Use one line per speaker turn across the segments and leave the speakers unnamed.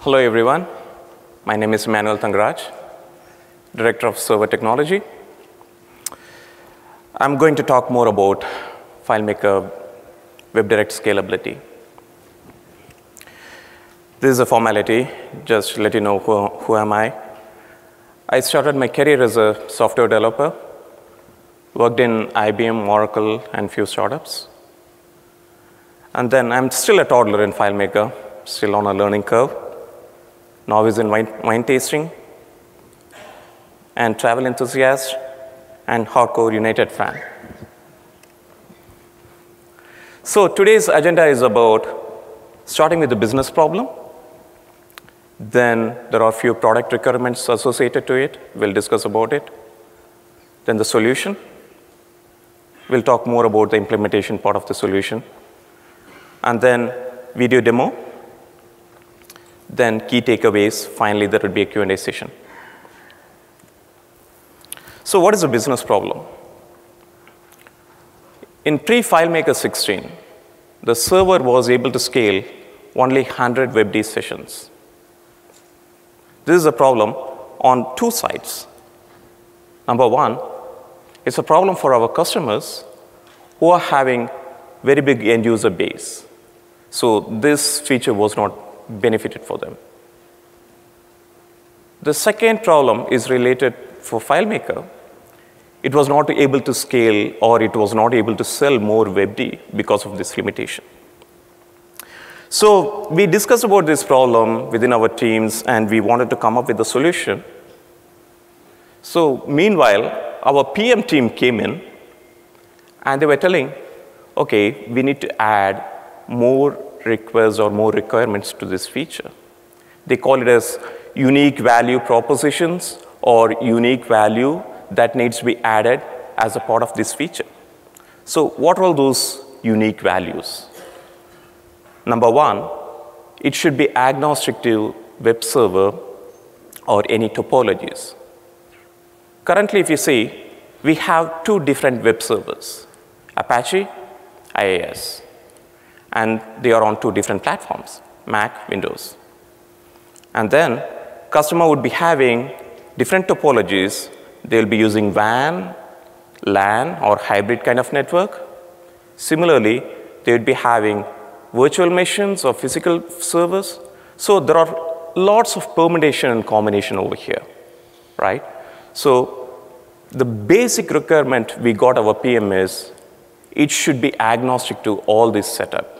Hello, everyone. My name is Manuel Thangaraj, Director of Server Technology. I'm going to talk more about FileMaker WebDirect Scalability. This is a formality, just to let you know who am I. I started my career as a software developer, worked in IBM, Oracle, and few startups. And then I'm still a toddler in FileMaker, still on a learning curve. Novice in wine tasting, and travel enthusiast, and hardcore United fan. So today's agenda is about starting with the business problem. Then there are a few product requirements associated to it. We'll discuss about it. Then the solution. We'll talk more about the implementation part of the solution. And then video demo. Then key takeaways. Finally, there would be a Q&A session. So what is a business problem? In pre-FileMaker 16, the server was able to scale only 100 WebD sessions. This is a problem on two sides. Number one, it's a problem for our customers who are having very big end user base. So this feature was not benefited for them. The second problem is related for FileMaker. It was not able to scale, or it was not able to sell more WebD because of this limitation. So we discussed about this problem within our teams, and we wanted to come up with a solution. So meanwhile, our PM team came in, and they were telling, OK, we need to add more requests or more requirements to this feature. They call it as unique value propositions or unique value that needs to be added as a part of this feature. So what are those unique values? Number one, it should be agnostic to web server or any topologies. Currently, if you see, we have two different web servers, Apache, IIS. And they are on two different platforms, Mac, Windows. And then customer would be having different topologies. They'll be using WAN, LAN, or hybrid kind of network. Similarly, they would be having virtual machines or physical servers. So there are lots of permutation and combination over here, right? So the basic requirement we got our PM is it should be agnostic to all this setup.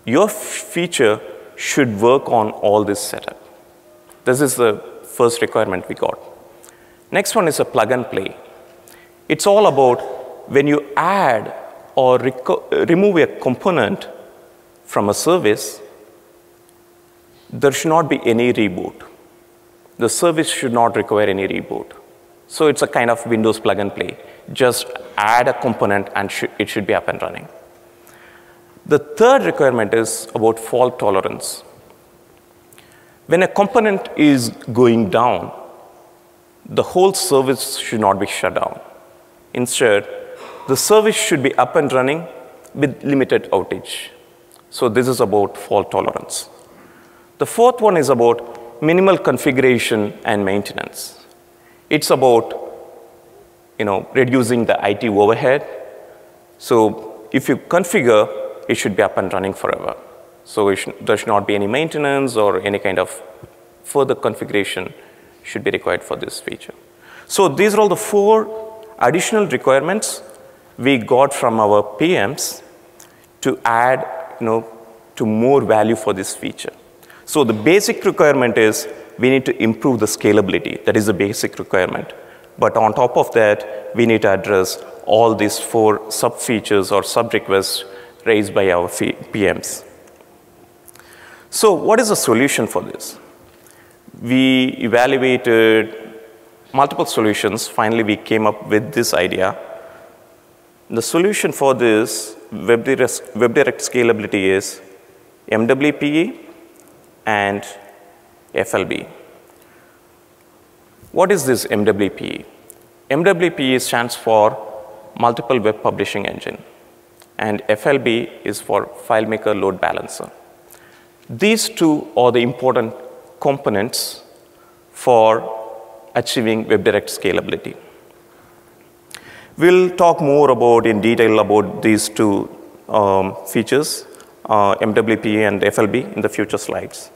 Your feature should work on all this setup. This is the first requirement we got. Next one is a plug and play. It's all about when you add or remove a component from a service, there should not be any reboot. The service should not require any reboot. So it's a kind of Windows plug and play. Just add a component and it should be up and running. The third requirement is about fault tolerance. When a component is going down, the whole service should not be shut down. Instead, the service should be up and running with limited outage. So this is about fault tolerance. The fourth one is about minimal configuration and maintenance. It's about reducing the IT overhead. So if you configure, it should be up and running forever. So there should not be any maintenance or any kind of further configuration should be required for this feature. So these are all the four additional requirements we got from our PMs to add to more value for this feature. So the basic requirement is we need to improve the scalability. That is the basic requirement. But on top of that, we need to address all these four sub-features or sub-requests raised by our PMs. So what is the solution for this? We evaluated multiple solutions. Finally, we came up with this idea. The solution for this WebDirect scalability is MWPE and FLB. What is this MWPE? MWPE stands for Multiple Web Publishing Engine. And FLB is for FileMaker Load Balancer. These two are the important components for achieving WebDirect scalability. We'll talk more in detail about these two features, MWPE and FLB, in the future slides.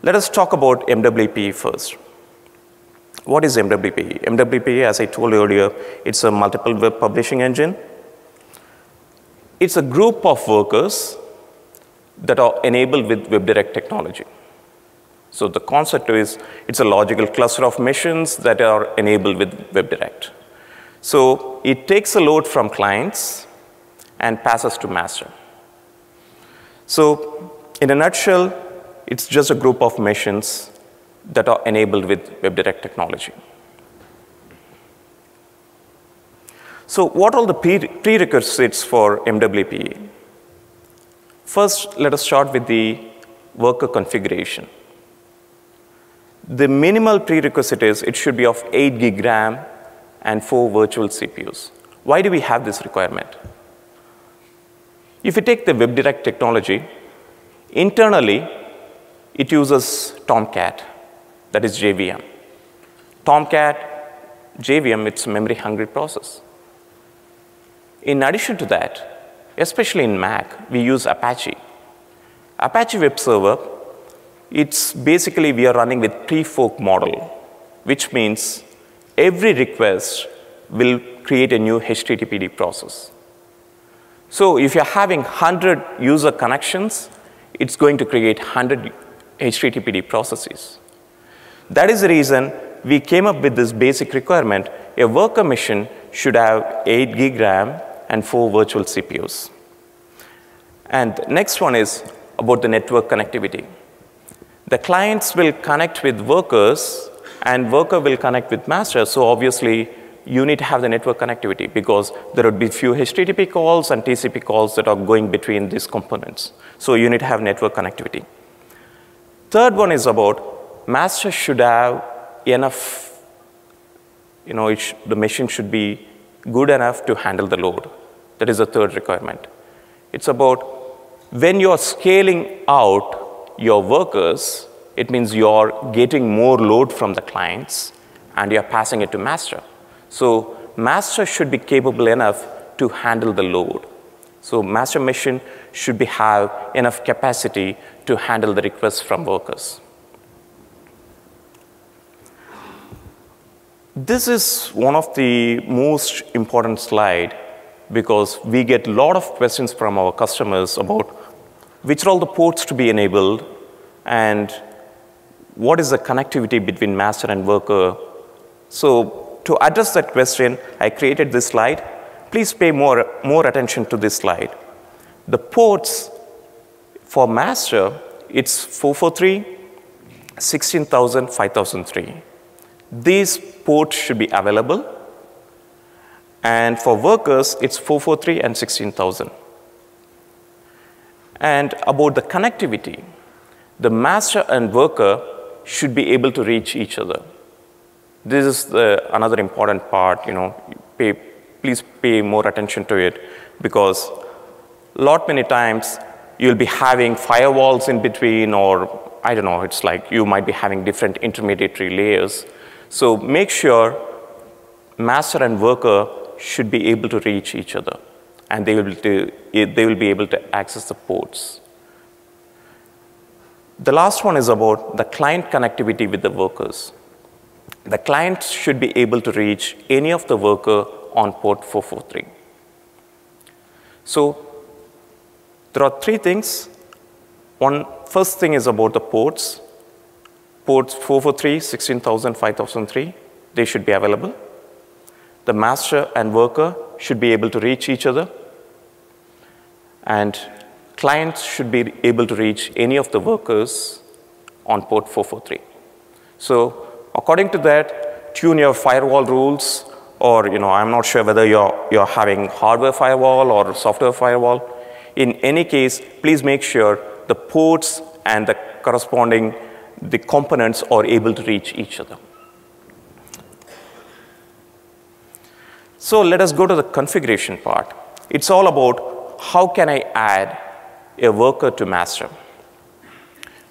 Let us talk about MWPE first. What is MWPE? MWPE, as I told you earlier, it's a multiple web publishing engine. It's a group of workers that are enabled with WebDirect technology. So the concept is, it's a logical cluster of machines that are enabled with WebDirect. So it takes a load from clients and passes to master. So in a nutshell, it's just a group of machines that are enabled with WebDirect technology. So what are the prerequisites for MWPE? First, let us start with the worker configuration. The minimal prerequisite is it should be of 8 gig RAM and 4 virtual CPUs. Why do we have this requirement? If you take the WebDirect technology, internally, it uses Tomcat, that is JVM. Tomcat, JVM, it's a memory-hungry process. In addition to that, especially in Mac, we use Apache. Apache Web Server, it's basically we are running with pre-fork model, which means every request will create a new HTTPD process. So if you're having 100 user connections, it's going to create 100 HTTPD processes. That is the reason we came up with this basic requirement. A worker machine should have 8 gig RAM and 4 virtual CPUs. And the next one is about the network connectivity. The clients will connect with workers, and worker will connect with master. So obviously, you need to have the network connectivity because there would be few HTTP calls and TCP calls that are going between these components. So you need to have network connectivity. Third one is about master should have enough, the machine should be good enough to handle the load. That is the third requirement. It's about when you're scaling out your workers, it means you're getting more load from the clients and you're passing it to master. So master should be capable enough to handle the load. So master machine should have enough capacity to handle the requests from workers. This is one of the most important slides because we get a lot of questions from our customers about which are all the ports to be enabled and what is the connectivity between master and worker. So to address that question, I created this slide. Please pay more attention to this slide. The ports for master, it's 443, 16,000, 5003. These ports should be available. And for workers, it's 443 and 16,000. And about the connectivity, the master and worker should be able to reach each other. This is another important part, please pay more attention to it because many times you'll be having firewalls in between or I don't know, it's like you might be having different intermediary layers. So make sure master and worker should be able to reach each other and they will be able to access the ports. The last one is about the client connectivity with the workers. The client should be able to reach any of the worker on port 443. So there are 3 things. First thing is about the ports. Ports 443, 16,000, 5003, they should be available. The master and worker should be able to reach each other. And clients should be able to reach any of the workers on port 443. So according to that, tune your firewall rules, or I'm not sure whether you're having hardware firewall or software firewall. In any case, please make sure the ports and the corresponding components are able to reach each other. So let us go to the configuration part. It's all about how can I add a worker to master.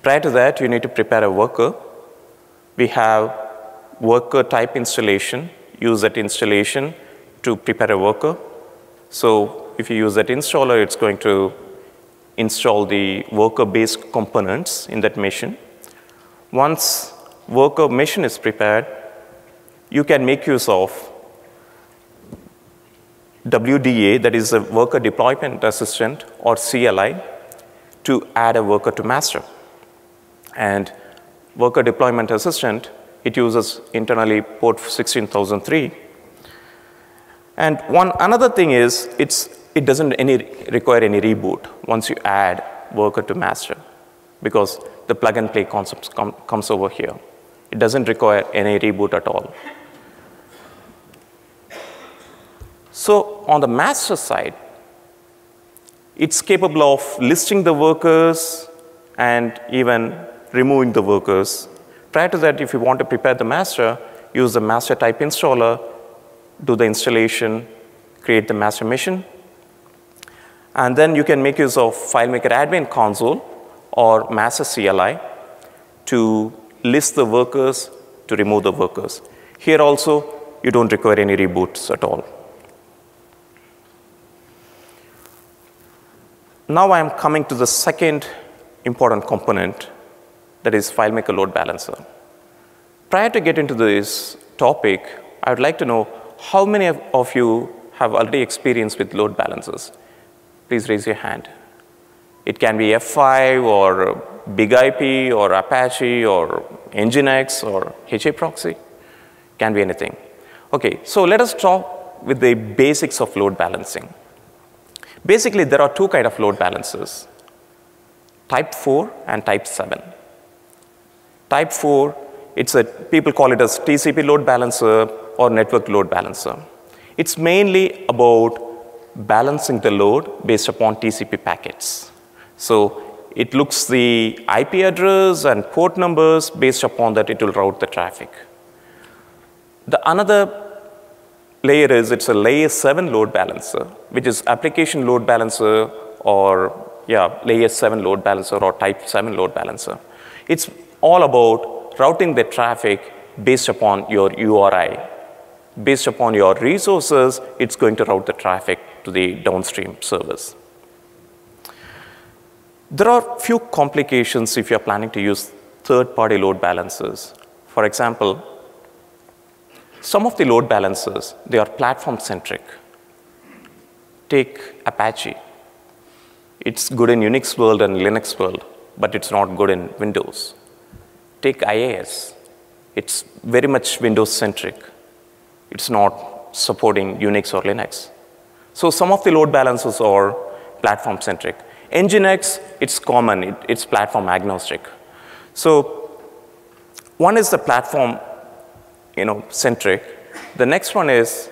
Prior to that, you need to prepare a worker. We have worker type installation. Use that installation to prepare a worker. So if you use that installer, it's going to install the worker-based components in that machine. Once worker machine is prepared, you can make use of WDA, that is a worker deployment assistant, or CLI, to add a worker to master. And worker deployment assistant, it uses internally port 16003. And another thing is, it doesn't require any reboot once you add worker to master, because the plug and play concept comes over here. It doesn't require any reboot at all. So on the master side, it's capable of listing the workers and even removing the workers. Prior to that, if you want to prepare the master, use the master type installer, do the installation, create the master machine. And then you can make use of FileMaker admin console or master CLI to list the workers, to remove the workers. Here also, you don't require any reboots at all. Now I'm coming to the second important component, that is FileMaker load balancer. Prior to get into this topic, I would like to know how many of you have already experienced with load balancers. Please raise your hand. It can be F5 or Big IP or Apache or Nginx or HA proxy. Can be anything. Okay, so let us talk with the basics of load balancing. Basically, there are two kinds of load balancers, type 4 and type 7. Type 4, people call it as TCP load balancer or network load balancer. It's mainly about balancing the load based upon TCP packets. So it looks the IP address and port numbers. Based upon that, it will route the traffic. Another layer is, it's a layer 7 load balancer, which is application load balancer or layer 7 load balancer or type 7 load balancer. It's all about routing the traffic based upon your URI. Based upon your resources, it's going to route the traffic to the downstream servers. There are few complications if you're planning to use third-party load balancers. For example, some of the load balancers, they are platform-centric. Take Apache. It's good in Unix world and Linux world, but it's not good in Windows. Take IAS. It's very much Windows-centric. It's not supporting Unix or Linux. So some of the load balancers are platform-centric. Nginx, it's common. It's platform agnostic. So one is the platform centric. The next one is,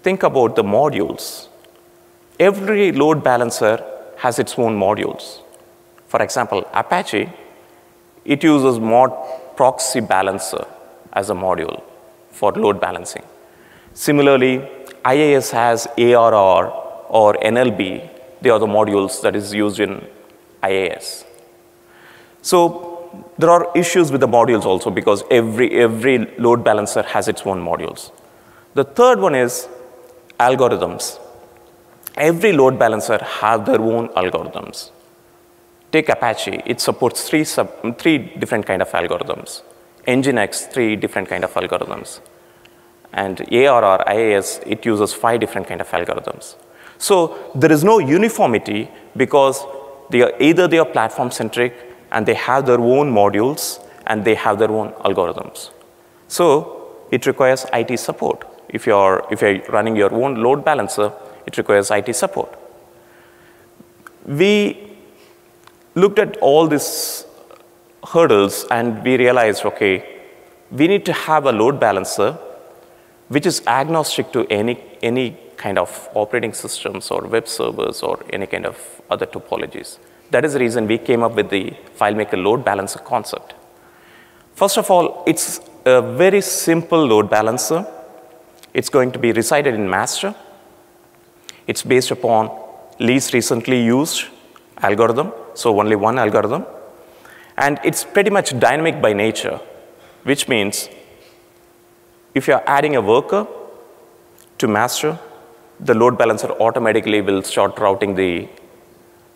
think about the modules. Every load balancer has its own modules. For example, Apache, it uses mod proxy balancer as a module for load balancing. Similarly, IAS has ARR or NLB. They are the modules that is used in IAS. So there are issues with the modules also, because every load balancer has its own modules. The third one is algorithms. Every load balancer have their own algorithms. Take Apache. It supports three different kind of algorithms. Nginx, 3 different kind of algorithms. And ARR, IAS, it uses 5 different kind of algorithms. So there is no uniformity, because either they are platform-centric and they have their own modules and they have their own algorithms. So it requires IT support. If you're running your own load balancer, it requires IT support. We looked at all these hurdles and we realized, okay, we need to have a load balancer which is agnostic to any kind of operating systems or web servers or any kind of other topologies. That is the reason we came up with the FileMaker load balancer concept. First of all, it's a very simple load balancer. It's going to be resided in master. It's based upon least recently used algorithm, so only one algorithm. And it's pretty much dynamic by nature, which means if you're adding a worker to master, the load balancer automatically will start routing the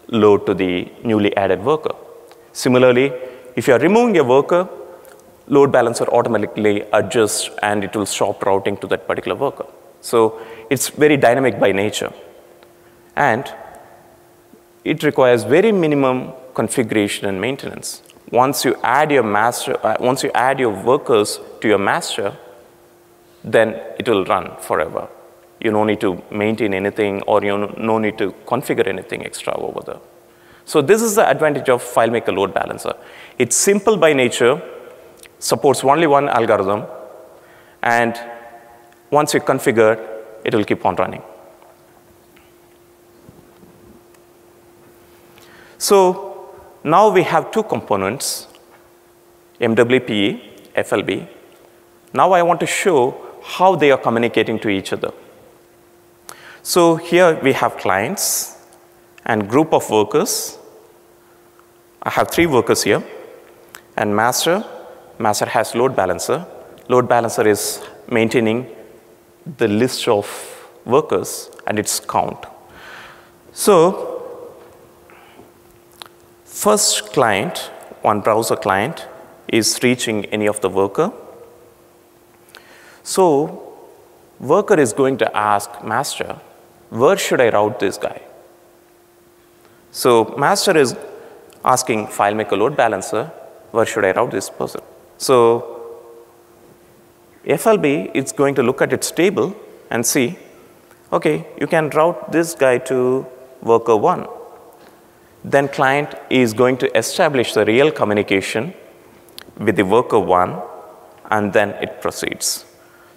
load to the newly added worker. Similarly, if you're removing a worker, load balancer automatically adjusts and it will stop routing to that particular worker. So it's very dynamic by nature. And it requires very minimum configuration and maintenance. Once you add your workers to your master, then it will run forever. You don't need to maintain anything, or you no need to configure anything extra over there. So this is the advantage of FileMaker load balancer. It's simple by nature, supports only one algorithm, and once you configure, it will keep on running. So now we have two components, MWPE, FLB. Now I want to show how they are communicating to each other. So here we have clients and group of workers. I have 3 workers here. And master has load balancer. Load balancer is maintaining the list of workers and its count. So first client, one browser client, is reaching any of the worker. So worker is going to ask master, where should I route this guy? So master is asking FileMaker load balancer, where should I route this person? So FLB is going to look at its table and see, okay, you can route this guy to worker 1. Then client is going to establish the real communication with the worker 1, and then it proceeds.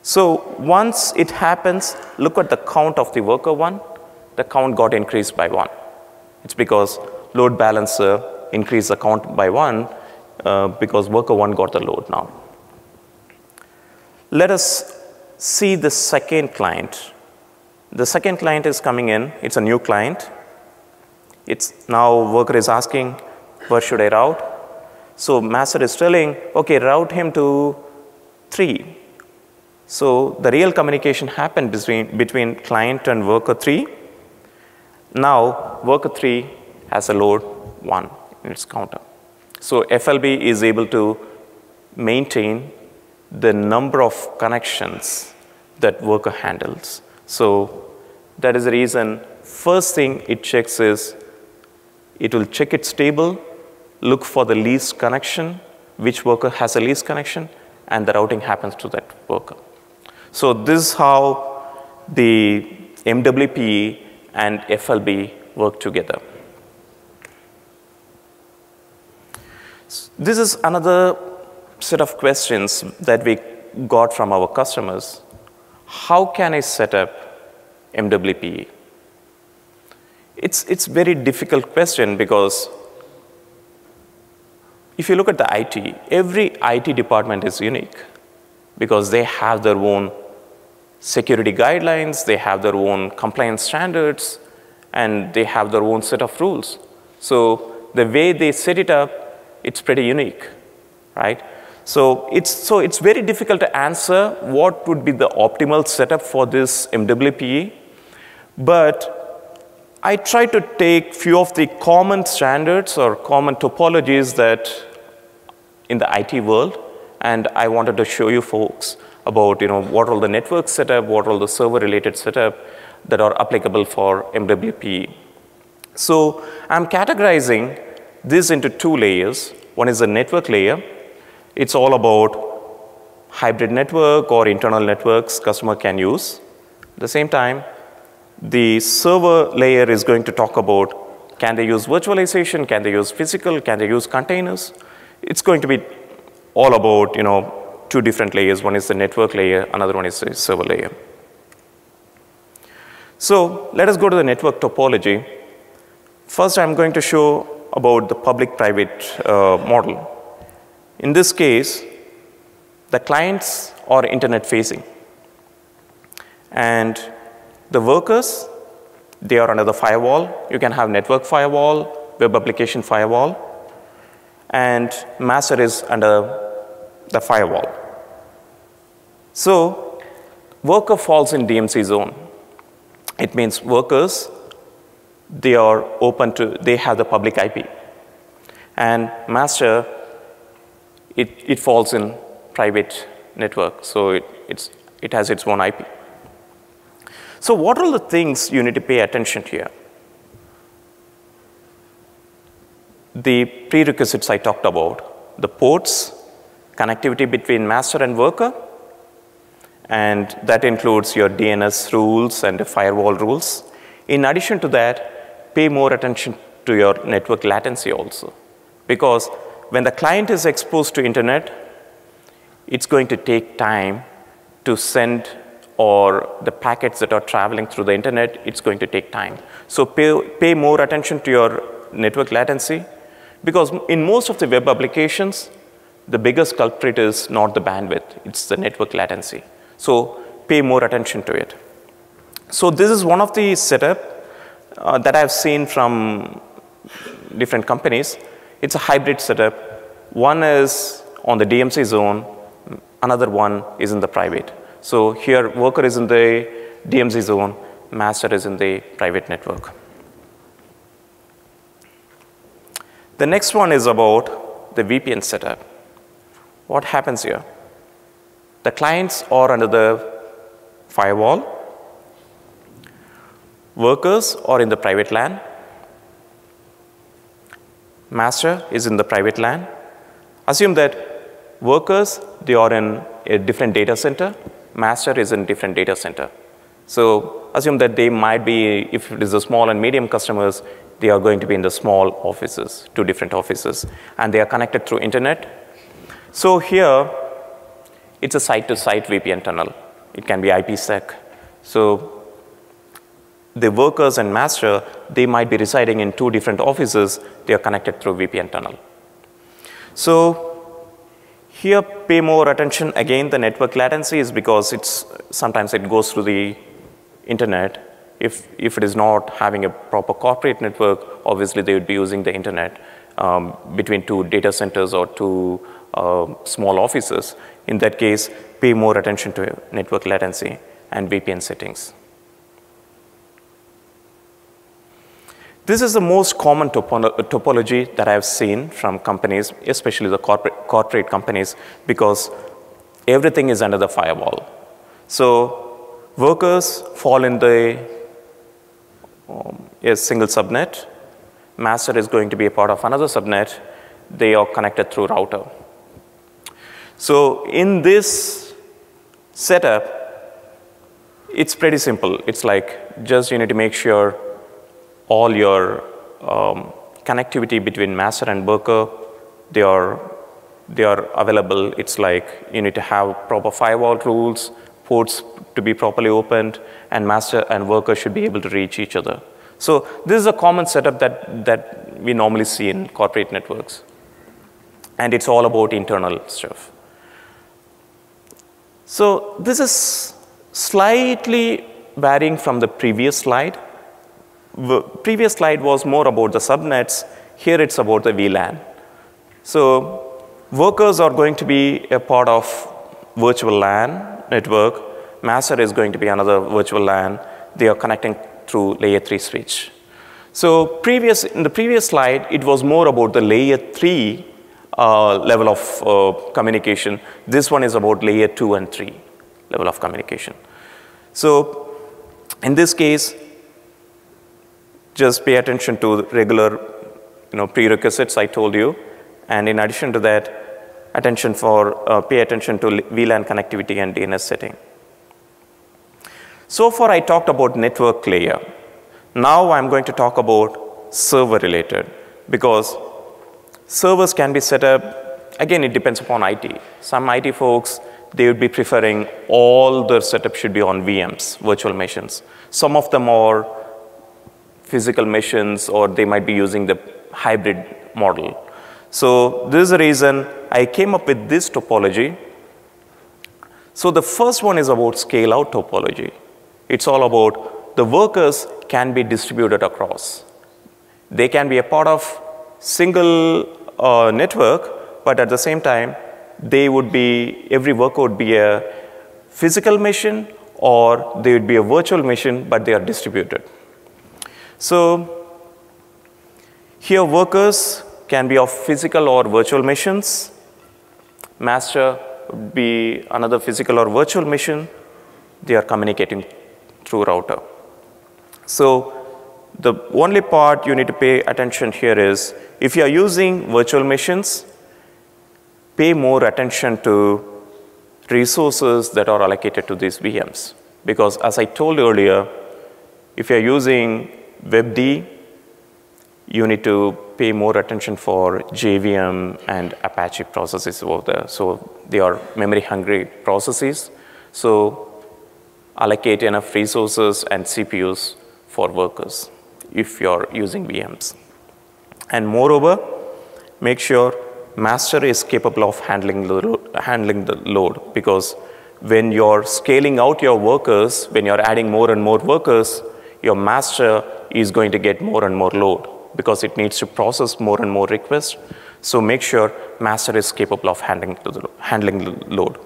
So once it happens, look at the count of the worker 1. The count got increased by 1. It's because load balancer increased the count by 1 because worker 1 got the load now. Let us see the second client. The second client is coming in. It's a new client. It's now worker is asking, where should I route? So master is telling, okay, route him to 3. So the real communication happened between client and worker 3. Now worker 3 has a load 1 in its counter. So FLB is able to maintain the number of connections that worker handles. So that is the reason first thing it checks is it will check its table, look for the least connection, which worker has the least connection, and the routing happens to that worker. So this is how the MWPE and FLB work together. This is another set of questions that we got from our customers. How can I set up MWPE? It's very difficult question because if you look at the IT, every IT department is unique because they have their own security guidelines, they have their own compliance standards, and they have their own set of rules. So the way they set it up, it's pretty unique, right? So it's very difficult to answer what would be the optimal setup for this MWPE, but I try to take few of the common standards or common topologies that in the IT world, and I wanted to show you folks about what all the network setup, what all the server related setup that are applicable for MWPE. So I'm categorizing this into 2 layers. One is the network layer. It's all about hybrid network or internal networks customer can use. At the same time, the server layer is going to talk about can they use virtualization, can they use physical, can they use containers. It's going to be all about 2 different layers. One is the network layer, another one is the server layer. So let us go to the network topology. First, I'm going to show about the public-private model. In this case, the clients are internet-facing. And the workers, they are under the firewall. You can have network firewall, web application firewall. and master is under the firewall. So worker falls in DMZ zone. It means workers, they are open to, they have the public IP. And master, it falls in private network, so it has its own IP. So what are the things you need to pay attention to here? The prerequisites I talked about, the ports, connectivity between master and worker, and that includes your DNS rules and the firewall rules. In addition to that, pay more attention to your network latency also. Because when the client is exposed to internet, it's going to take time to send, or the packets that are traveling through the internet, it's going to take time. So pay more attention to your network latency, because in most of the web applications, the biggest culprit is not the bandwidth, it's the network latency. So pay more attention to it. So this is one of the setup that I've seen from different companies. It's a hybrid setup. One is on the DMZ zone, another one is in the private. So here, worker is in the DMZ zone, master is in the private network. The next one is about the VPN setup. What happens here? The clients are under the firewall. Workers are in the private LAN. Master is in the private LAN. Assume that workers, they are in a different data center. Master is in different data center. So assume that they might be, if it is the small and medium customers, they are going to be in the small offices, 2 different offices, and they are connected through internet. So here, it's a site-to-site VPN tunnel. It can be IPsec. So the workers and master, they might be residing in 2 different offices. They are connected through VPN tunnel. So here, pay more attention. Again, the network latency is because sometimes it goes through the internet. If it is not having a proper corporate network, obviously they would be using the internet between 2 data centers or 2 small offices. In that case, pay more attention to network latency and VPN settings. This is the most common topology that I've seen from companies, especially the corporate companies, because everything is under the firewall. So workers fall in a single subnet. Master is going to be a part of another subnet. They are connected through router. So in this setup, it's pretty simple. It's like just you need to make sure all your connectivity between master and worker, they are available. It's like you need to have proper firewall rules, ports to be properly opened, and master and worker should be able to reach each other. So this is a common setup that we normally see in corporate networks. And it's all about internal stuff. So this is slightly varying from the previous slide. The previous slide was more about the subnets. Here it's about the VLAN. So workers are going to be a part of virtual LAN network. Master is going to be another virtual LAN. They are connecting through layer 3 switch. So in the previous slide, it was more about the layer 3 level of communication. This one is about layer 2 and 3 level of communication. So in this case, just pay attention to regular prerequisites I told you. And in addition to that, pay attention to VLAN connectivity and DNS setting. So far, I talked about network layer. Now I'm going to talk about server related, because servers can be set up, again, it depends upon IT. Some IT folks, they would be preferring all their setup should be on VMs, virtual machines. Some of them are physical machines, or they might be using the hybrid model. So this is the reason I came up with this topology. So the first one is about scale-out topology. It's all about the workers can be distributed across. They can be a part of single network, but at the same time, every worker would be a physical machine, or they would be a virtual machine, but they are distributed. So here workers can be of physical or virtual machines. Master would be another physical or virtual machine. They are communicating through router. So the only part you need to pay attention here is, if you are using virtual machines, pay more attention to resources that are allocated to these VMs. Because as I told earlier, if you're using WebD, you need to pay more attention for JVM and Apache processes over there. So they are memory-hungry processes. So allocate enough resources and CPUs for workers if you're using VMs. And moreover, make sure master is capable of handling the load, because when you're scaling out your workers, when you're adding more and more workers, your master is going to get more and more load because it needs to process more and more requests. So make sure master is capable of handling the load.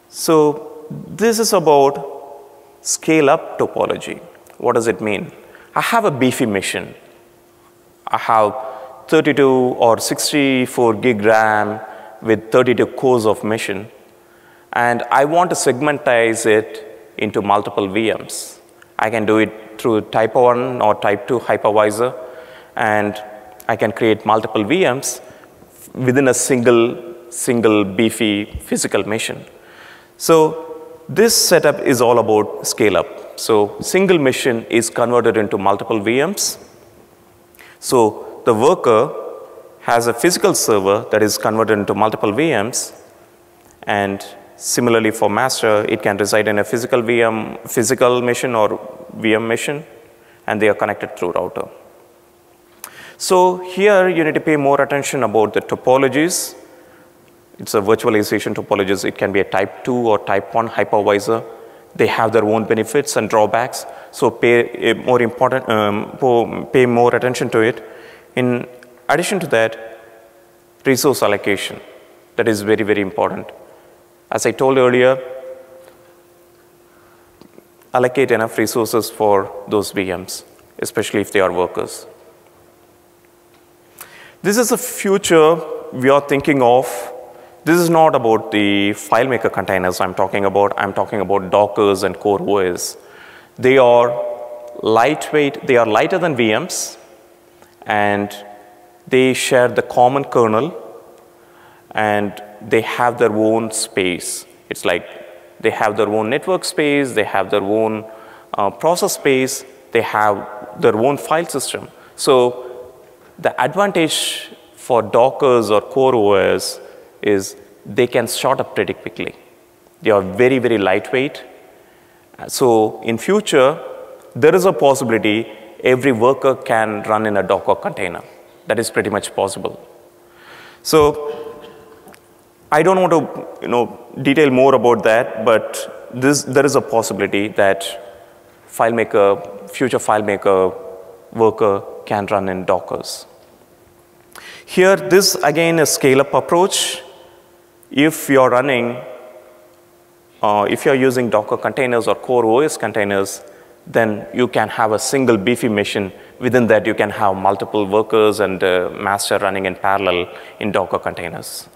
So this is about scale-up topology. What does it mean? I have a beefy machine. I have 32 or 64 gig RAM with 32 cores of machine, and I want to segmentize it into multiple VMs. I can do it through type 1 or type 2 hypervisor, and I can create multiple VMs within a single beefy physical machine. So this setup is all about scale-up. So single machine is converted into multiple VMs. So the worker has a physical server that is converted into multiple VMs, and similarly for master, it can reside in a physical machine or VM machine, and they are connected through router. So here you need to pay more attention about the topologies. It's a virtualization topologies. It can be a type 2 or type 1 hypervisor. They have their own benefits and drawbacks, so pay more attention to it. In addition to that, resource allocation. That is very, very important. As I told earlier, allocate enough resources for those VMs, especially if they are workers. This is a future we are thinking of. This is not about the FileMaker containers I'm talking about. I'm talking about Dockers and Core OS. They are lightweight. They are lighter than VMs, and they share the common kernel, and they have their own space. It's like they have their own network space, they have their own process space, they have their own file system. So the advantage for Dockers or Core OS is they can start up pretty quickly. They are very, very lightweight. So in future, there is a possibility every worker can run in a Docker container. That is pretty much possible. So I don't want to detail more about that, but there is a possibility that future FileMaker worker can run in Dockers. Here, this again is scale-up approach. If you're using Docker containers or Core OS containers, then you can have a single beefy machine. Within that, you can have multiple workers and master running in parallel in Docker containers.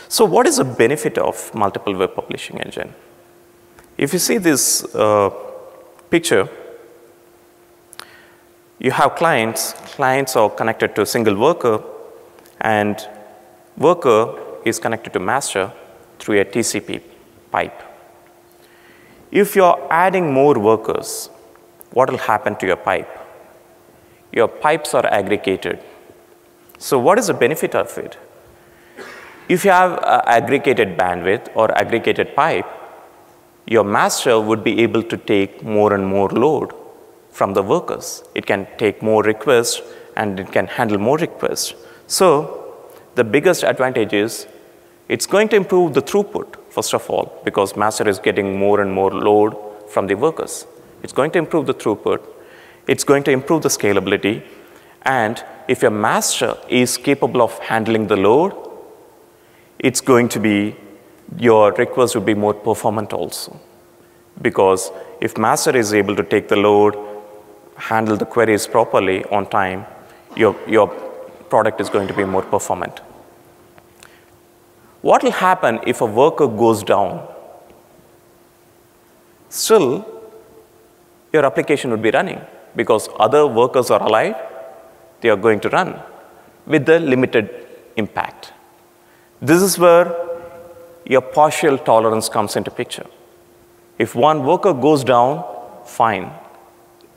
So what is the benefit of multiple web publishing engine? If you see this picture, you have clients. Clients are connected to a single worker, and worker is connected to master through a TCP pipe. If you're adding more workers, what will happen to your pipe? Your pipes are aggregated. So what is the benefit of it? If you have aggregated bandwidth or aggregated pipe, your master would be able to take more and more load from the workers. It can take more requests, and it can handle more requests. So the biggest advantage is it's going to improve the throughput, first of all, because master is getting more and more load from the workers. It's going to improve the throughput. It's going to improve the scalability. And if your master is capable of handling the load, it's going to be, your request will be more performant also. Because if master is able to take the load, handle the queries properly on time, your product is going to be more performant. What will happen if a worker goes down? Still, your application would be running because other workers are alive, they are going to run with the limited impact. This is where your partial tolerance comes into picture. If one worker goes down, fine.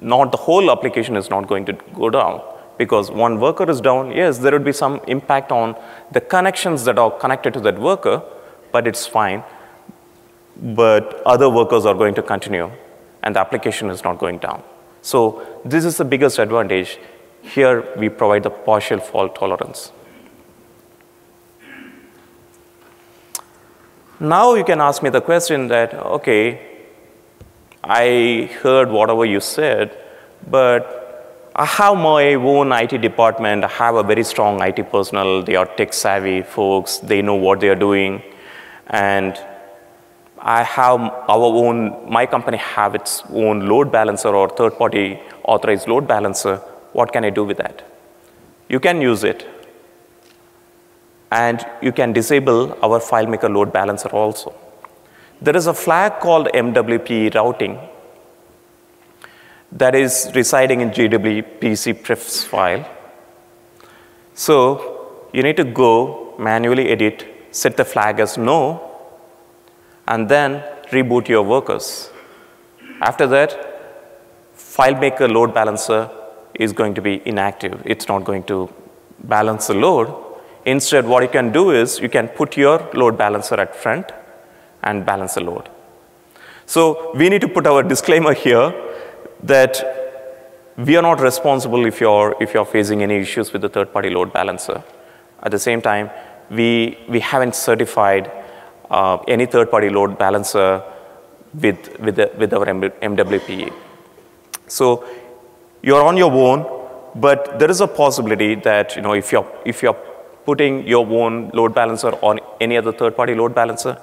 Not the whole application is not going to go down because one worker is down, yes, there would be some impact on the connections that are connected to that worker, but it's fine. But other workers are going to continue and the application is not going down. So this is the biggest advantage. Here we provide the partial fault tolerance. Now you can ask me the question that, okay, I heard whatever you said, but I have my own IT department. I have a very strong IT personnel. They are tech savvy folks. They know what they are doing. And I have my company have its own load balancer or third-party authorized load balancer. What can I do with that? You can use it. And you can disable our FileMaker load balancer also. There is a flag called MWPE routing that is residing in JWPC prefs file. So you need to go manually edit, set the flag as no, and then reboot your workers. After that, FileMaker load balancer is going to be inactive. It's not going to balance the load. Instead, what you can do is you can put your load balancer at front and balance the load. So we need to put our disclaimer here that we are not responsible if you're facing any issues with the third-party load balancer. At the same time, we haven't certified any third-party load balancer with our MWPE. So you're on your own, but there is a possibility that if you're putting your own load balancer on any other third-party load balancer,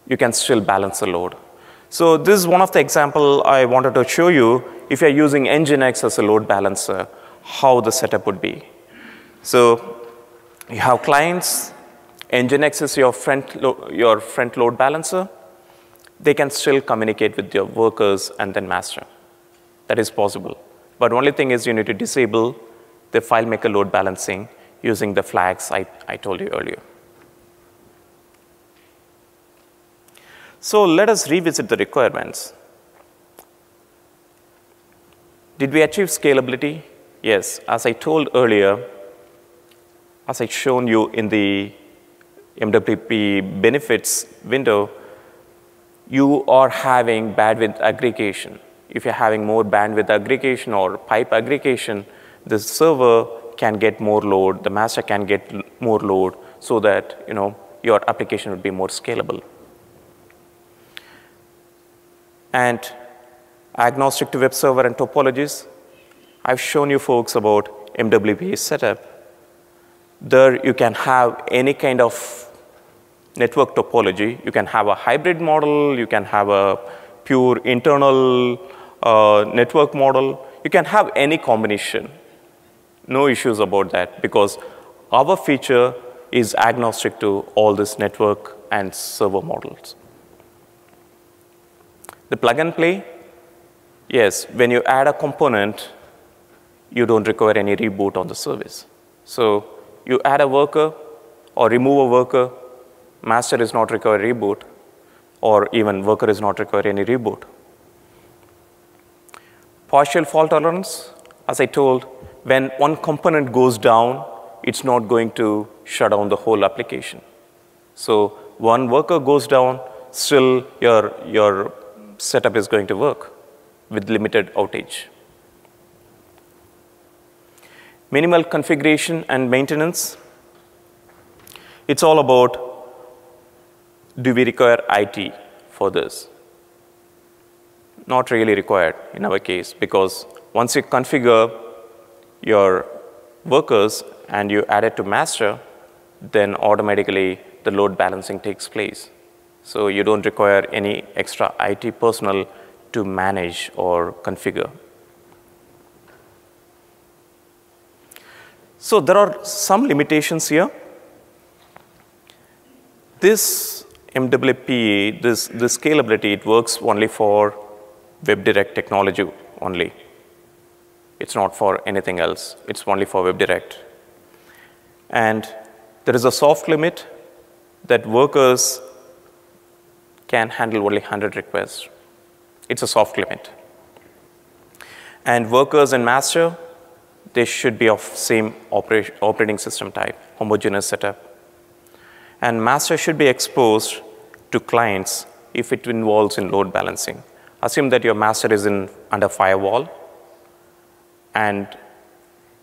you can still balance the load. So this is one of the examples I wanted to show you. If you're using Nginx as a load balancer, how the setup would be. So you have clients. Nginx is your front load balancer. They can still communicate with your workers and then master. That is possible. But only thing is you need to disable the FileMaker load balancing using the flags I told you earlier. So let us revisit the requirements. Did we achieve scalability? Yes. As I told earlier, as I shown you in the MWPE benefits window, you are having bandwidth aggregation. If you're having more bandwidth aggregation or pipe aggregation, the server can get more load, the master can get more load, so that your application would be more scalable. And agnostic to web server and topologies, I've shown you folks about MWPE setup. There you can have any kind of network topology. You can have a hybrid model. You can have a pure internal network model. You can have any combination. No issues about that because our feature is agnostic to all this network and server models. The plug and play, yes, when you add a component, you don't require any reboot on the service. So you add a worker or remove a worker, master is not require reboot, or even worker is not require any reboot. Partial fault tolerance, as I told, when one component goes down, it's not going to shut down the whole application. So one worker goes down, still your setup is going to work with limited outage. Minimal configuration and maintenance. It's all about, do we require IT for this? Not really required in our case, because once you configure your workers and you add it to master, then automatically the load balancing takes place. So you don't require any extra IT personnel to manage or configure. So there are some limitations here. This MWPE, this scalability, it works only for WebDirect technology only. It's not for anything else. It's only for WebDirect. And there is a soft limit that workers can handle only 100 requests. It's a soft limit. And workers and master, they should be of same operating system type, homogeneous setup. And master should be exposed to clients if it involves in load balancing. Assume that your master is under firewall, and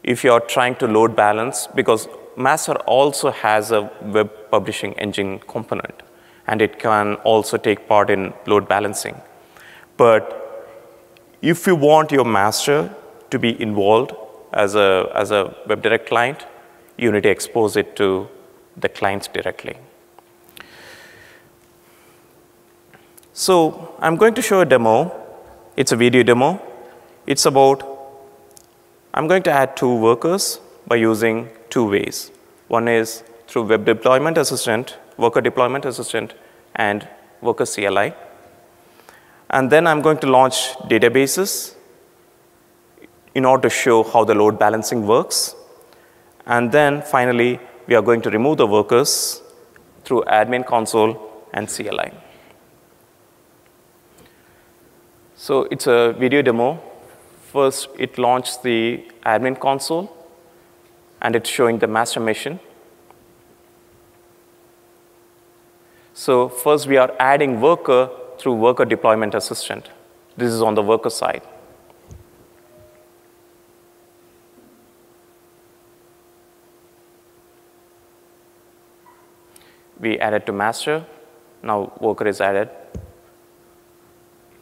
if you're trying to load balance, because master also has a web publishing engine component, and it can also take part in load balancing. But if you want your master to be involved as a WebDirect client, you need to expose it to the clients directly. So I'm going to show a demo. It's a video demo. It's about, I'm going to add 2 workers by using 2 ways. One is through Web Deployment Assistant, Worker Deployment Assistant, and Worker CLI. And then I'm going to launch databases in order to show how the load balancing works. And then finally, we are going to remove the workers through admin console and CLI. So it's a video demo. First, it launched the admin console, and it's showing the master machine. So first, we are adding worker through Worker Deployment Assistant. This is on the worker side. We added to master. Now worker is added.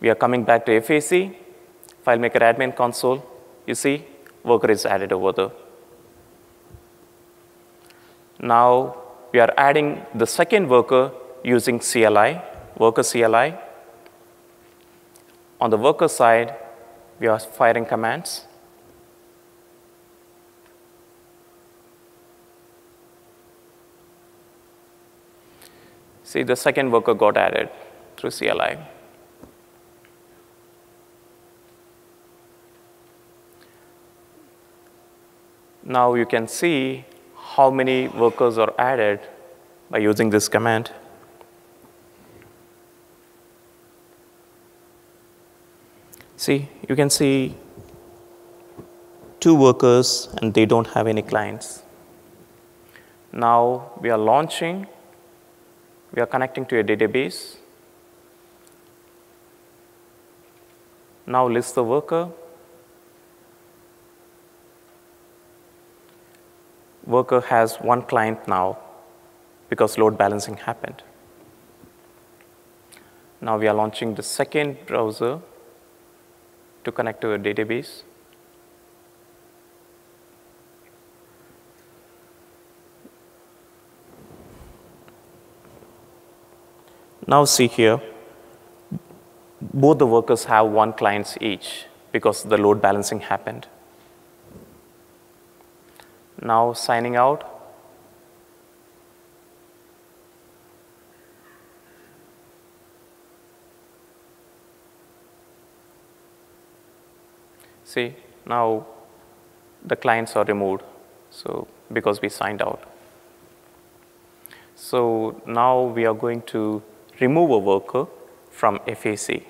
We are coming back to FAC, FileMaker admin console. You see, worker is added over there. Now we are adding the second worker using CLI, worker CLI. On the worker side, we are firing commands. See, the second worker got added through CLI. Now you can see how many workers are added by using this command. See, you can see 2 workers, and they don't have any clients. Now we are launching. We are connecting to a database. Now list the worker. Worker has 1 client now because load balancing happened. Now we are launching the second browser to connect to a database. Now see here, both the workers have 1 client each because the load balancing happened. Now signing out. See, now the clients are removed, so because we signed out. So now we are going to remove a worker from FAC.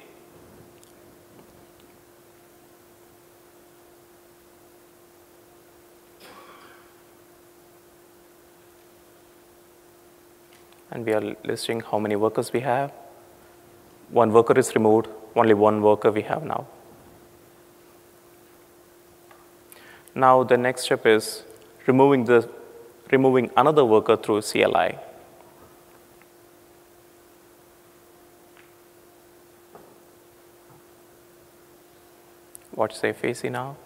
And we are listing how many workers we have. 1 worker is removed, only 1 worker we have now. Now the next step is removing another worker through CLI. What's the FAC now?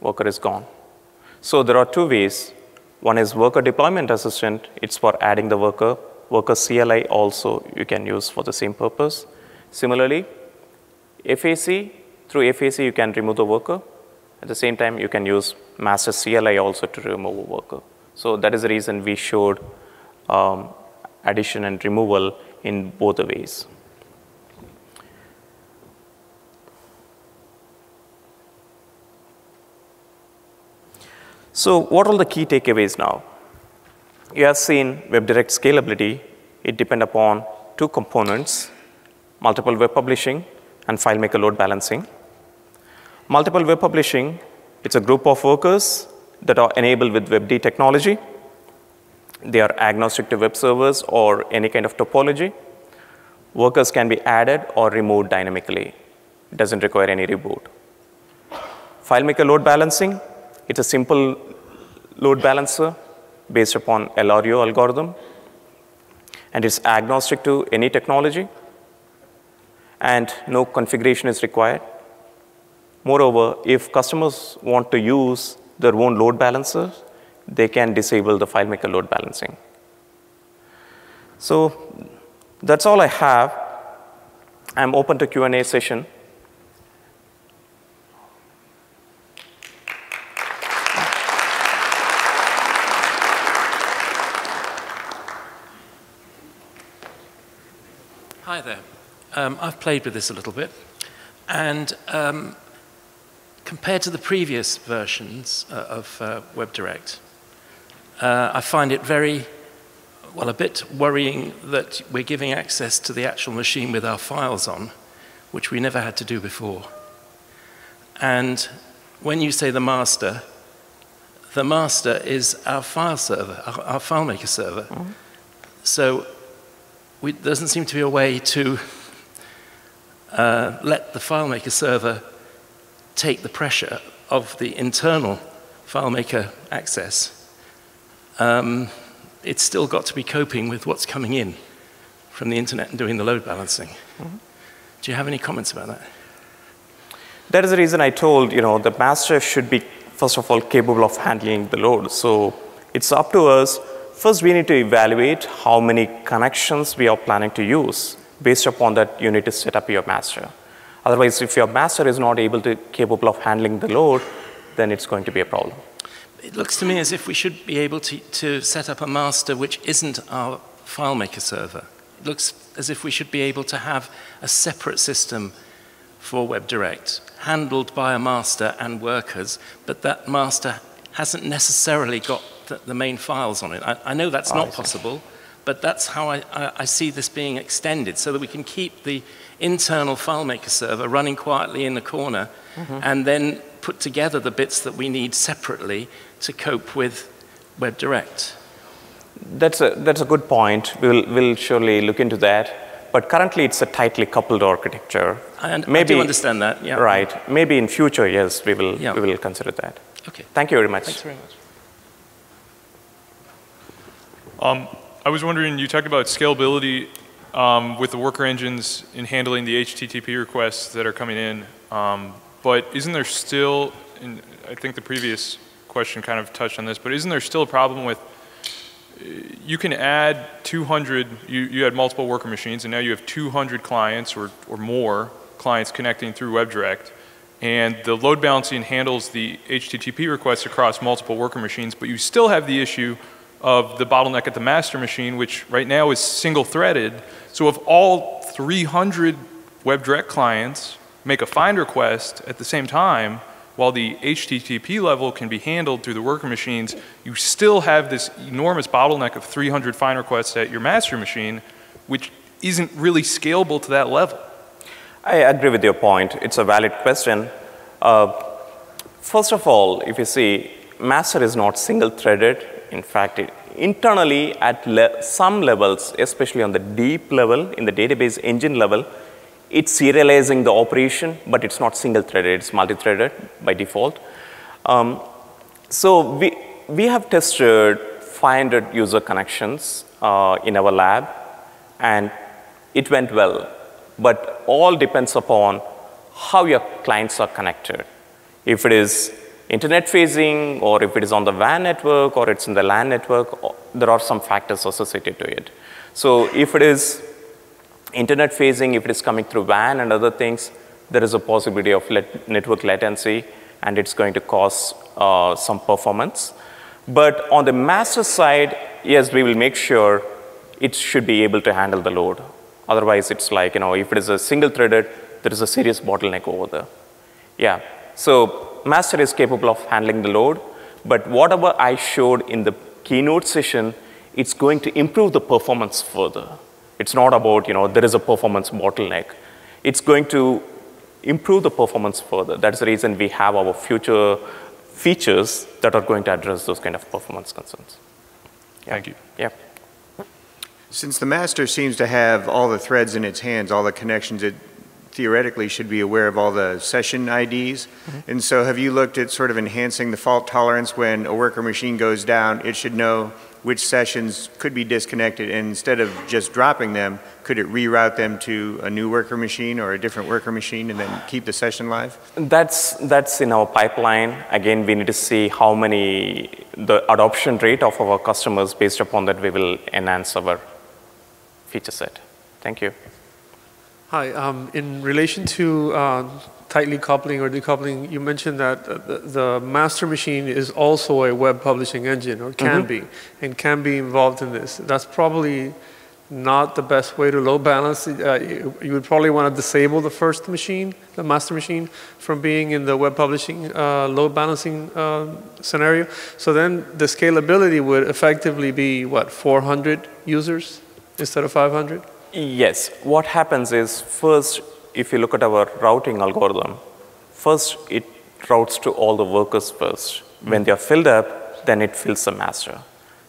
Worker is gone. So there are two ways. One is worker deployment assistant. It's for adding the worker. Worker CLI also you can use for the same purpose. Similarly, FAC, through FAC you can remove the worker. At the same time, you can use master CLI also to remove a worker. So that is the reason we showed addition and removal in both the ways. So what are the key takeaways now? You have seen WebDirect scalability. It depends upon two components, multiple web publishing and FileMaker load balancing. Multiple web publishing, it's a group of workers that are enabled with WebD technology. They are agnostic to web servers or any kind of topology. Workers can be added or removed dynamically. It doesn't require any reboot. FileMaker load balancing, it's a simple load balancer based upon LRU algorithm. And it's agnostic to any technology. And no configuration is required. Moreover, if customers want to use their own load balancers, they can disable the FileMaker load balancing. So that's all I have. I'm open to Q&A session.
Hi there. I've played with this a little bit, and compared to the previous versions of WebDirect, I find it a bit worrying that we're giving access to the actual machine with our files on, which we never had to do before. And when you say the master is our file server, our FileMaker server. Mm-hmm. So there doesn't seem to be a way to let the FileMaker server take the pressure of the internal FileMaker access. It's still got to be coping with what's coming in from the internet and doing the load balancing. Mm-hmm. Do you have any comments about that?
That is the reason I told, the master should be, first of all, capable of handling the load. So it's up to us. First, we need to evaluate how many connections we are planning to use. Based upon that, you need to set up your master. Otherwise, if your master is not capable of handling the load, then it's going to be a problem.
It looks to me as if we should be able to set up a master which isn't our FileMaker server. It looks as if we should be able to have a separate system for WebDirect, handled by a master and workers, but that master hasn't necessarily got the main files on it. I know that's not possible, but that's how I see this being extended, so that we can keep the internal FileMaker server running quietly in the corner, mm-hmm. and then put together the bits that we need separately to cope with WebDirect.
That's a good point. We'll surely look into that. But currently, it's a tightly coupled architecture.
I do understand that, yeah.
Right. Maybe in future, yes, we will consider that.
Okay.
Thank you very much.
Thanks very much.
I was wondering, you talked about scalability with the worker engines in handling the HTTP requests that are coming in. But isn't there still, and I think the previous question kind of touched on this, but isn't there still a problem with, you can add 200, you had multiple worker machines, and now you have 200 clients or more clients connecting through WebDirect. And the load balancing handles the HTTP requests across multiple worker machines, but you still have the issue of the bottleneck at the master machine, which right now is single-threaded. So if all 300 WebDirect clients make a find request at the same time, while the HTTP level can be handled through the worker machines, you still have this enormous bottleneck of 300 find requests at your master machine, which isn't really scalable to that level.
I agree with your point. It's a valid question. First of all, if you see, master is not single-threaded. In fact, internally at some levels, especially on the deep level, in the database engine level, it's serializing the operation, but it's not single-threaded. It's multi-threaded by default. So we have tested 500 user connections in our lab, and it went well. But all depends upon how your clients are connected. If it is internet facing, or if it is on the WAN network, or it's in the LAN network, there are some factors associated to it. So if it is internet facing, if it is coming through WAN and other things, there is a possibility of network latency, and it's going to cause some performance. But on the master side, yes, we will make sure it should be able to handle the load. Otherwise, it's like, if it is a single threaded, there is a serious bottleneck over there. Yeah, so master is capable of handling the load, but whatever I showed in the keynote session, it's going to improve the performance further. It's not about, there is a performance bottleneck. It's going to improve the performance further. That's the reason we have our future features that are going to address those kind of performance concerns. Yeah.
Thank you.
Yeah.
Since the master seems to have all the threads in its hands, all the connections, it theoretically should be aware of all the session IDs. Mm-hmm. And so have you looked at sort of enhancing the fault tolerance when a worker machine goes down? It should know which sessions could be disconnected, and instead of just dropping them, could it reroute them to a new worker machine or a different worker machine and then keep the session live?
That's in our pipeline. Again, we need to see the adoption rate of our customers. Based upon that, we will enhance our feature set. Thank you.
Hi, in relation to tightly coupling or decoupling, you mentioned that the master machine is also a web publishing engine, or can be, and can be involved in this. That's probably not the best way to load balance. You would probably want to disable the first machine, the master machine, from being in the web publishing load balancing scenario. So then the scalability would effectively be, what, 400 users instead of 500?
Yes. What happens is, first, if you look at our routing algorithm, first it routes to all the workers first. When they are filled up, then it fills the master.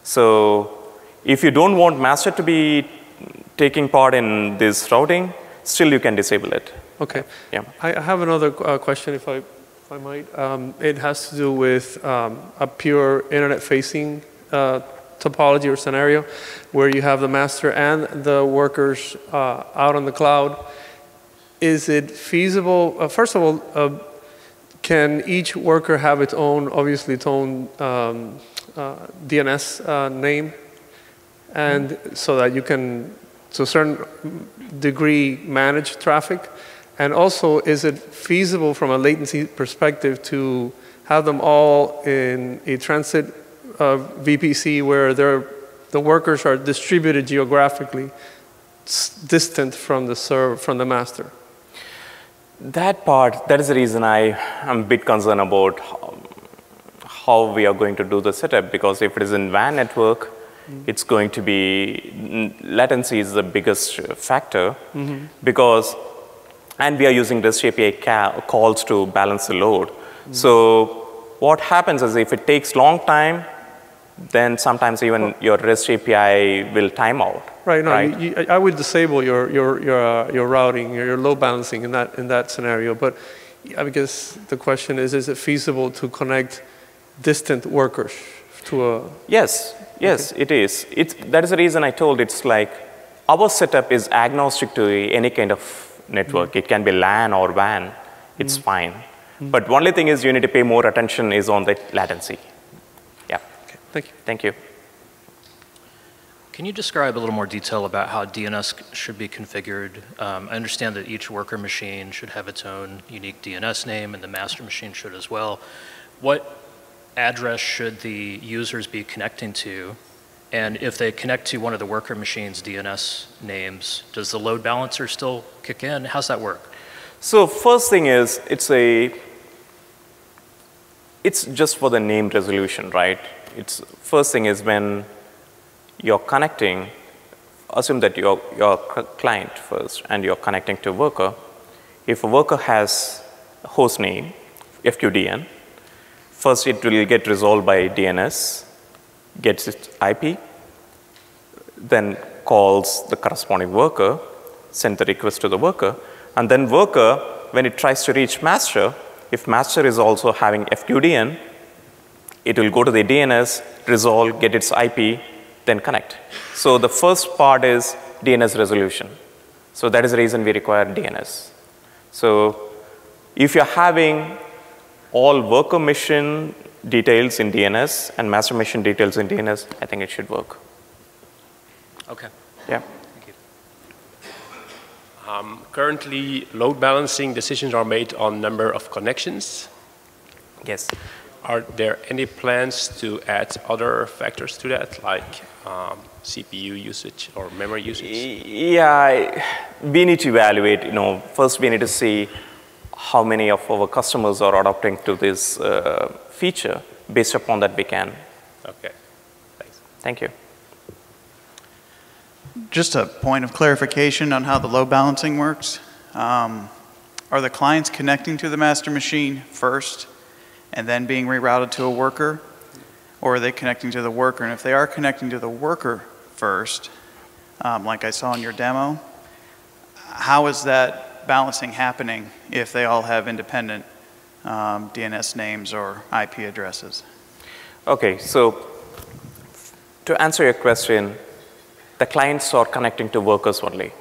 So if you don't want master to be taking part in this routing, still you can disable it.
Okay.
Yeah.
I have another question, if I might. It has to do with a pure internet-facing topology or scenario where you have the master and the workers out on the cloud. Is it feasible, first of all, can each worker have its own, obviously its own DNS name, and so that you can, to a certain degree, manage traffic? And also, is it feasible from a latency perspective to have them all in a transit VPC where the workers are distributed geographically, distant from the master?
That part, that is the reason I am a bit concerned about how we are going to do the setup, because if it is in WAN network, it's going to be, latency is the biggest factor, because, and we are using REST API calls to balance the load. So what happens is, if it takes long time, then sometimes even your REST API will time out.
Right. No, I would disable your routing, your load balancing in that scenario. But I guess the question is it feasible to connect distant workers to a?
Yes. Yes, okay. It is. That is the reason I told it's like our setup is agnostic to any kind of network. It can be LAN or WAN. It's fine. But only thing is you need to pay more attention is on the latency. Yeah.
Okay. Thank you.
Thank you.
Can you describe a little more detail about how DNS should be configured? I understand that each worker machine should have its own unique DNS name, and the master machine should as well. What address should the users be connecting to? And if they connect to one of the worker machine's DNS names, does the load balancer still kick in? How's that work?
So first thing is, it's just for the name resolution, right? First thing is, when you're connecting, assume that you're a client first and you're connecting to a worker. If a worker has a host name, FQDN, first it will get resolved by DNS, gets its IP, then calls the corresponding worker, send the request to the worker, and then worker, when it tries to reach master, if master is also having FQDN, it will go to the DNS, resolve, get its IP, then connect. So the first part is DNS resolution. So that is the reason we require DNS. So If you're having all worker machine details in DNS and master machine details in DNS, I think it should work.
Okay.
Yeah.
Thank you.
Currently, load balancing decisions are made on number of connections.
Yes.
Are there any plans to add other factors to that, like CPU usage or memory usage?
Yeah, we need to evaluate, first we need to see how many of our customers are adopting to this feature. Based upon that, we can.
Okay, thanks.
Thank you.
Just a point of clarification on how the load balancing works. Are the clients connecting to the master machine first and then being rerouted to a worker? Or are they connecting to the worker? And if they are connecting to the worker first, like I saw in your demo, how is that balancing happening if they all have independent DNS names or IP addresses?
Okay, so to answer your question, the clients are connecting to workers only.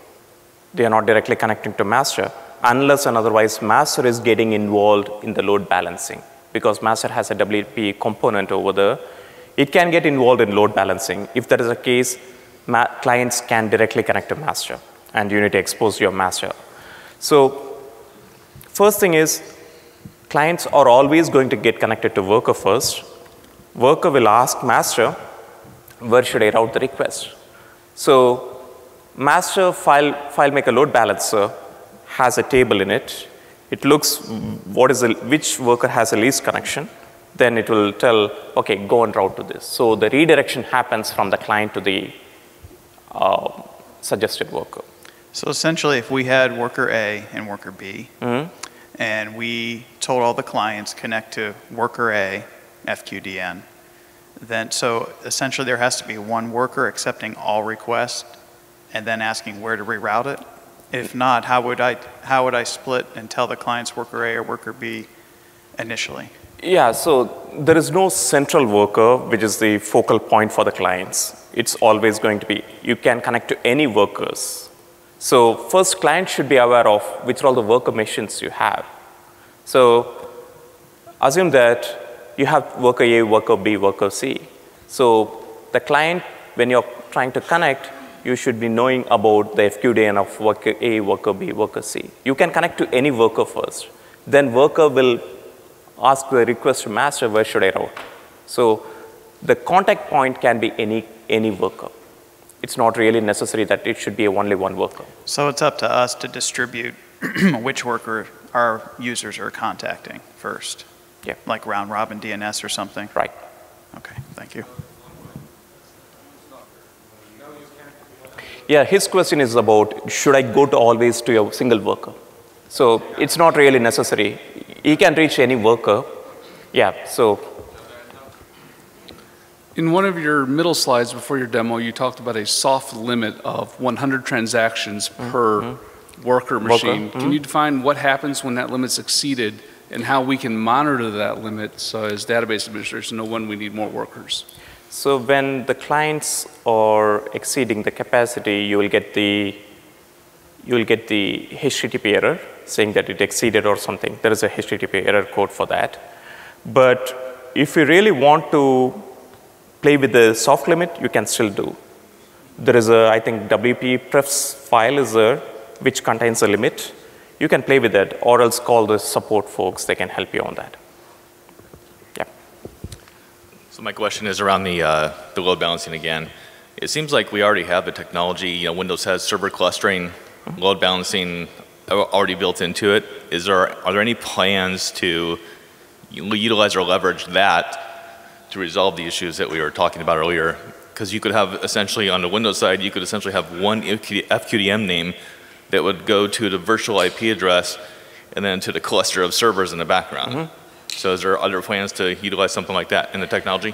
They are not directly connecting to master, unless and otherwise master is getting involved in the load balancing. Because master has a WPE component over there, it can get involved in load balancing. If that is the case, clients can directly connect to master, and you need to expose your master. So first thing is, clients are always going to get connected to worker first. Worker will ask master, where should I route the request? So master FileMaker load balancer has a table in it. It looks which worker has the least connection. Then it will tell, okay, go and route to this. So the redirection happens from the client to the suggested worker.
So essentially, if we had worker A and worker B, and we told all the clients connect to worker A, FQDN, then so essentially there has to be one worker accepting all requests and then asking where to reroute it. If not, how would I split and tell the clients worker A or worker B initially?
Yeah, so there is no central worker, which is the focal point for the clients. It's always going to be, you can connect to any workers. So first, client should be aware of which are all the worker machines you have. So assume that you have worker A, worker B, worker C. So the client, when you're trying to connect, you should be knowing about the FQDN of worker A, worker B, worker C. You can connect to any worker first. Then worker will ask the request to master, where should I route? So the contact point can be any worker. It's not really necessary that it should be only one worker.
So it's up to us to distribute which worker our users are contacting first.
Yeah.
Like round robin DNS or something?
Right.
Okay, thank you.
Yeah, his question is about, should I go to always to a single worker? So it's not really necessary. He can reach any worker. Yeah, so.
In one of your middle slides before your demo, you talked about a soft limit of 100 transactions per worker machine. Can you define what happens when that limit's exceeded and how we can monitor that limit so as database administrators know when we need more workers?
So when the clients are exceeding the capacity, you will get the HTTP error saying that it exceeded or something. There is a HTTP error code for that. But if you really want to play with the soft limit, you can still do. There is a, I think, WPE prefs file is there, which contains a limit. You can play with that, or else call the support folks. They can help you on that. Yeah.
So my question is around the load balancing again. It seems like we already have the technology. Windows has server clustering, load balancing already built into it. Are there any plans to utilize or leverage that to resolve the issues that we were talking about earlier? Because you could have essentially on the Windows side, you could essentially have one FQDM name that would go to the virtual IP address and then to the cluster of servers in the background. So is there other plans to utilize something like that in the technology?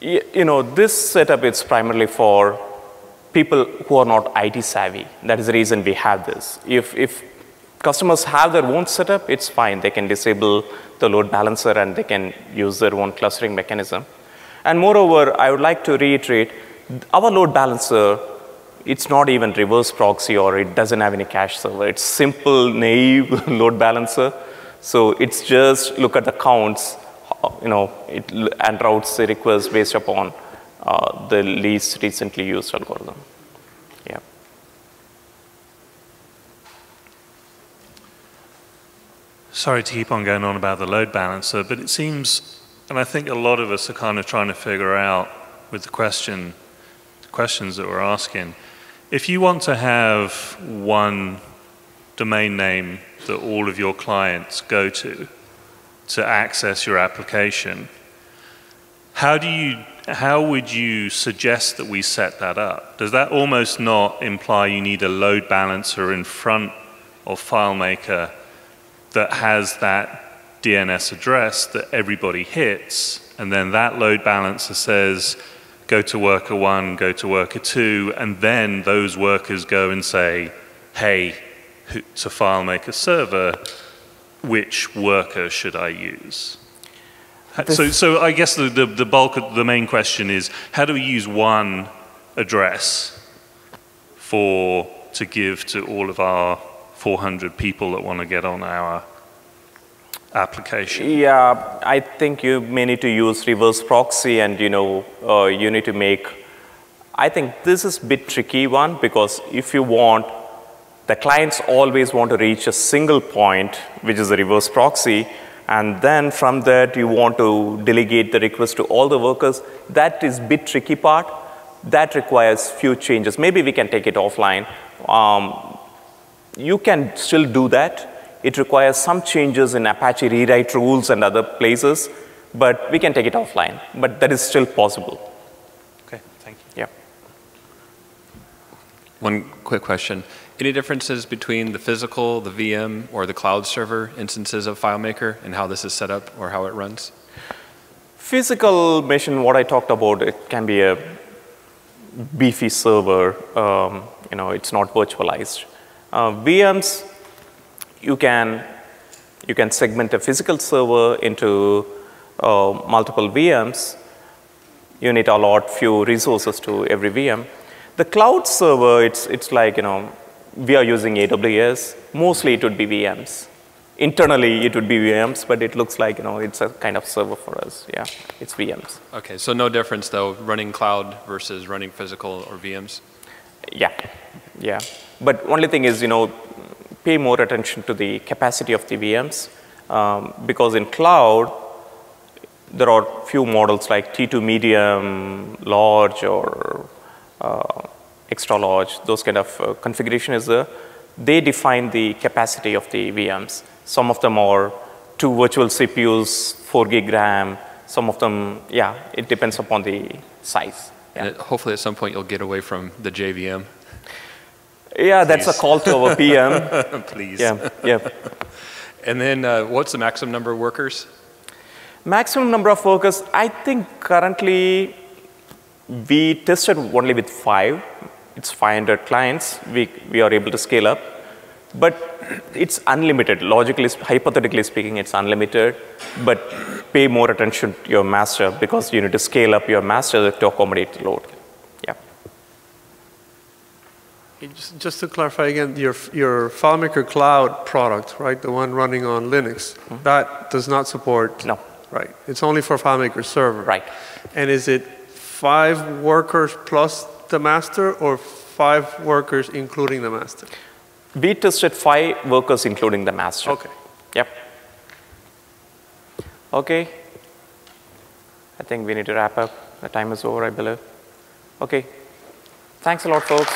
This setup is primarily for people who are not IT savvy. That is the reason we have this. If customers have their own setup, it's fine. They can disable the load balancer and they can use their own clustering mechanism. And moreover, I would like to reiterate, our load balancer, it's not even reverse proxy or it doesn't have any cache server. It's simple, naive load balancer. So it's just look at the counts, and routes the request based upon the least recently used algorithm. Yeah.
Sorry to keep on going on about the load balancer, but it seems, and I think a lot of us are kind of trying to figure out with the questions that we're asking, if you want to have one domain name that all of your clients go to access your application, how would you suggest that we set that up? Does that almost not imply you need a load balancer in front of FileMaker that has that DNS address that everybody hits, and then that load balancer says, go to worker 1, go to worker 2, and then those workers go and say, hey, to FileMaker server, which worker should I use? So I guess the bulk of the main question is, how do we use one address to give to all of our 400 people that want to get on our application?
Yeah, I think you may need to use reverse proxy, and you need to make, I think this is a bit tricky one, because if you want, the clients always want to reach a single point, which is a reverse proxy, and then from that you want to delegate the request to all the workers. That is a bit tricky part. That requires few changes. Maybe we can take it offline. You can still do that. It requires some changes in Apache rewrite rules and other places, but we can take it offline. But that is still possible.
Okay, thank you.
Yeah.
One quick question. Any differences between the physical, the VM, or the cloud server instances of FileMaker and how this is set up or how it runs?
Physical machine, what I talked about, it can be a beefy server. It's not virtualized. VMs, you can segment a physical server into multiple VMs. You need to allot few resources to every VM. The cloud server, it's like, we are using AWS. Mostly it would be VMs. Internally, it would be VMs, but it looks like, it's a kind of server for us. Yeah, it's VMs.
Okay, so no difference, though, running cloud versus running physical or VMs?
Yeah, yeah. But only thing is, pay more attention to the capacity of the VMs, because in cloud, there are few models like T2 medium, large, or extra large. Those kind of configuration is there. They define the capacity of the VMs. Some of them are 2 virtual CPUs, 4 gig RAM. Some of them, yeah, it depends upon the size. Yeah.
And hopefully at some point you'll get away from the JVM.
Yeah, that's a call to our PM.
Please.
Yeah, yeah.
And then what's the maximum number of workers?
Maximum number of workers, I think currently we tested only with 5. It's 500 clients. We are able to scale up. But it's unlimited. Logically, hypothetically speaking, it's unlimited. But pay more attention to your master, because you need to scale up your master to accommodate the load. Yeah.
Just to clarify again, your FileMaker Cloud product, right, the one running on Linux, that does not support.
No.
Right. It's only for FileMaker Server.
Right.
And is it 5 workers plus the master, or 5 workers including the master?
We tested 5 workers including the master.
Okay.
Yep. Okay. I think we need to wrap up. The time is over, I believe. Okay. Thanks a lot, folks.